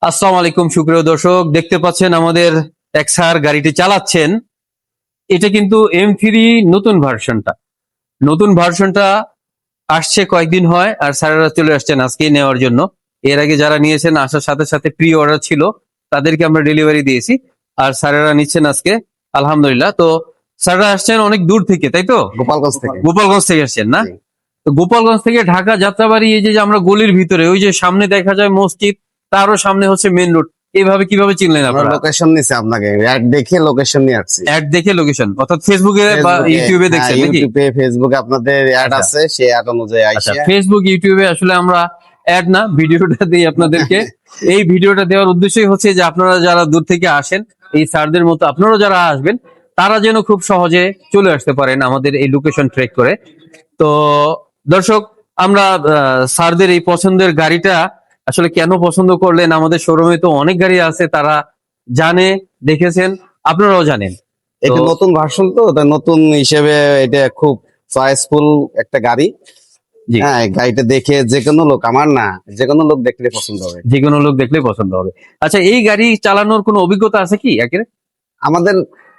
আসসালামু আলাইকুম সুপ্রিয় দর্শক, দেখতে পাচ্ছেন আমাদের এক্সার গাড়িটি চালাচ্ছেন। এটা কিন্তু M3 নতুন ভার্সনটা আসছে কয়েকদিন হয়, আর স্যারেরা চলে আসছেন আজকে নেওয়ার জন্য। এর আগে যারা নিয়েছেন আসার সাথে সাথে প্রি অর্ডার ছিল, তাদেরকে আমরা ডেলিভারি দিয়েছি, আর স্যারেরা নিচ্ছেন আজকে আলহামদুলিল্লাহ। তো স্যারেরা আসছেন অনেক দূর থেকে, তাই তো? গোপালগঞ্জ থেকে আসছেন না? জি। তো গোপালগঞ্জ থেকে ঢাকা যাত্রাবাড়ি, এই যে যে আমরা গলির ভিতরে, ওই যে সামনে দেখা যায় মসজিদ, তারও সামনে হচ্ছে মেন রোড, এইভাবে কিভাবে চিনলেন আমরা আপনারা? লোকেশন নিছি, আপনাকে অ্যাড দেখে লোকেশন নিয়ে আসছি। অ্যাড দেখে লোকেশন, অর্থাৎ ফেসবুকে বা ইউটিউবে দেখছেন নাকি? ইউটিউবে ফেসবুকে আপনাদের অ্যাড আচ্ছা। আছে, সেই অ্যাড অনুযায়ী আচ্ছা, আইসা ফেসবুক ইউটিউবে আসলে আমরা অ্যাড না, ভিডিওটা দিই আপনাদেরকে। এই ভিডিওটা দেওয়ার উদ্দেশ্যই হচ্ছে যে আপনারা যারা দূর থেকে আসেন, এই স্যারদের মতো আপনারাও যারা আসবেন, তারা যেন খুব সহজে চলে আসতে পারেন আমাদের এই লোকেশন ট্র্যাক করে। তো দর্শক, আমরা স্যারদের এই পছন্দের গাড়িটা আসলে কেন পছন্দ করলেন, আমাদের শোরুমে তো অনেক গাড়ি আছে, তারা জানে, দেখেছেন, আপনারাও জানেন। এটা নতুন ভার্সন, তো তাই নতুন হিসেবে এটা খুব চয়েসফুল একটা গাড়ি। জি। হ্যাঁ, গাড়িটা দেখে যে কোনো লোক, আমার না, যে কোনো লোক দেখলে পছন্দ হবে। যে কোনো লোক দেখলে পছন্দ হবে। আচ্ছা, এই গাড়ি চালানোর কোনো অভিজ্ঞতা আছে কি? আমাদের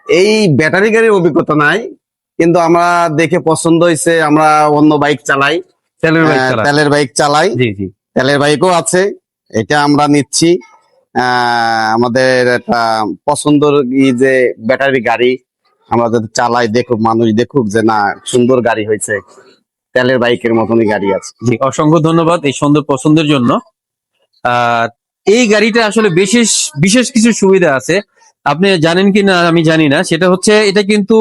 এই ব্যাটারি গাড়ির অভিজ্ঞতা নাই, কিন্তু আমরা দেখে পছন্দ হয়েছে। আমরা অন্য বাইক চালাই, তেলের বাইক চালাই, জি জি। তেলের বাইকও আছে, এটা আমরা নিচ্ছি। আমাদের একটা পছন্দের যে ব্যাটারি গাড়ি আমরা যদি চালাই, দেখুক মানুষ, দেখুক যে না, সুন্দর গাড়ি হয়েছে, তেলের বাইকের মতনই গাড়ি আছে। জি, অসংখ্য ধন্যবাদ এই সুন্দর পছন্দের জন্য। আর এই গাড়িটা আসলে বিশেষ বিশেষ কিছু সুবিধা আছে, আপনি জানেন কি না আমি জানি না, সেটা হচ্ছে এটা কিন্তু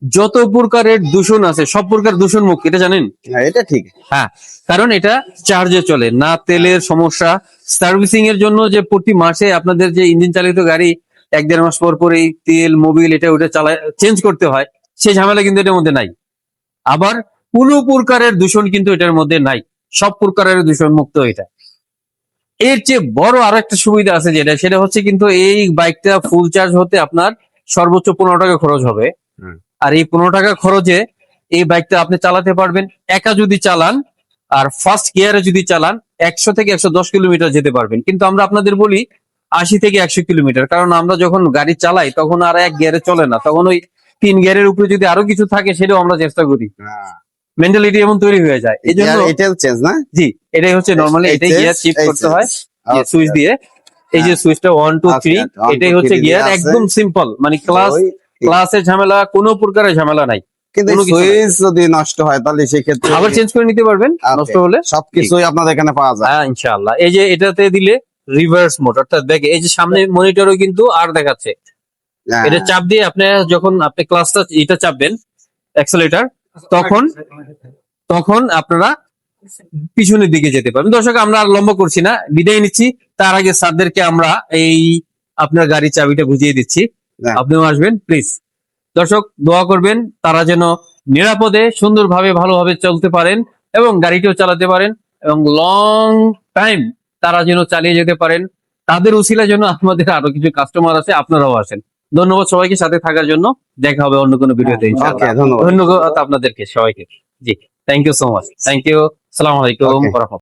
যত প্রকারের দূষণ আছে সব প্রকার দূষণ মুক্ত, এটা জানেন? হ্যাঁ, এটা ঠিক। হ্যাঁ, কারণ এটা চার্জে চলে না, তেলের সমস্যা। সার্ভিসিং এর জন্য যে প্রতি মাসে আপনাদের যে ইঞ্জিন চালিত গাড়ি 1-1.5 মাস পর পর এই তেল মোবিল এটা ওটা চালায় চেঞ্জ করতে হয়, সেই ঝামেলা কিন্তু এটার মধ্যে নাই। আবার কোনো প্রকারের দূষণ কিন্তু এটার মধ্যে নাই, সব প্রকারের দূষণ মুক্ত এটা। এর চেয়ে বড় আরো একটা সুবিধা আছে, সেটা হচ্ছে কিন্তু এই বাইকটা ফুল চার্জ হতে আপনার সর্বোচ্চ 15 টাকা খরচ হবে। আর এই 15 টাকা খরচে এই বাইকটা আপনি চালাতে পারবেন একা যদি চালান, আর ফার্স্ট গিয়ারে যদি চালান 100 থেকে 110 কিলোমিটার যেতে পারবেন। কিন্তু আমরা আপনাদের বলি 80 থেকে 100 কিলোমিটার, কারণ আমরা যখন গাড়ি চালাই তখন আর এক গিয়ারে চলে না, তখন ওই 3 গিয়ারের উপরে যদি আরো কিছু থাকে সেটাও আমরা চেষ্টা করি। মেন্টালিটি এমন তৈরি হয়ে যায়, এই জন্য এটাও চেঞ্জ না। জি, এটাই হচ্ছে নরমালি, এটাই গিয়ার শিফট করতে হয় সুইচ দিয়ে। এই যে সুইচটা 1 2 3, এটাই হচ্ছে গিয়ার, একদম সিম্পল, মানে ক্লাসের ঝামেলা, কোনো প্রকারের ঝামেলা নাই। কিন্তু সুইচ যদি নষ্ট হয় তাহলে সেক্ষেত্রে আবার চেঞ্জ করে নিতে পারবেন নষ্ট হলে, সবকিছুই আপনাদের এখানে পাওয়া যায়। হ্যাঁ ইনশাআল্লাহ। এই যে এটাতে দিলে রিভার্স মোড, অর্থাৎ দেখে এই যে সামনে মনিটরও কিন্তু আর দেখাচ্ছে, এটা চাপ দিয়ে আপনি যখন আপনি ক্লাসটা এটা চাপবেন অ্যাক্সেলেটর, তখন আপনারা পিছনের দিকে যেতে পারবেন। দর্শক, আমরা আর লম্বা করছি না, বিদায় নিচ্ছি। তার আগে স্যারদেরকে আমরা এই আপনার গাড়ির চাবিটা বুঝিয়ে দিচ্ছি, আপনিও আসবেন প্লিজ। দর্শক, দোয়া করবেন তারা যেন নিরাপদে সুন্দরভাবে ভালোভাবে চলতে পারেন এবং গাড়িটিও চালাতে পারেন, এবং লং টাইম তারা যেন চালিয়ে যেতে পারেন। তাদের উসিলা যেন আমাদের আরো কিছু কাস্টমার আছে, আপনারাও আসেন। ধন্যবাদ সবাইকে সাথে থাকার জন্য। দেখা হবে অন্য কোনো ভিডিওতে ইনশাআল্লাহ। ধন্যবাদ আপনাদেরকে সবাইকে। জি, thank you so much. Thank you. আসসালামু আলাইকুম।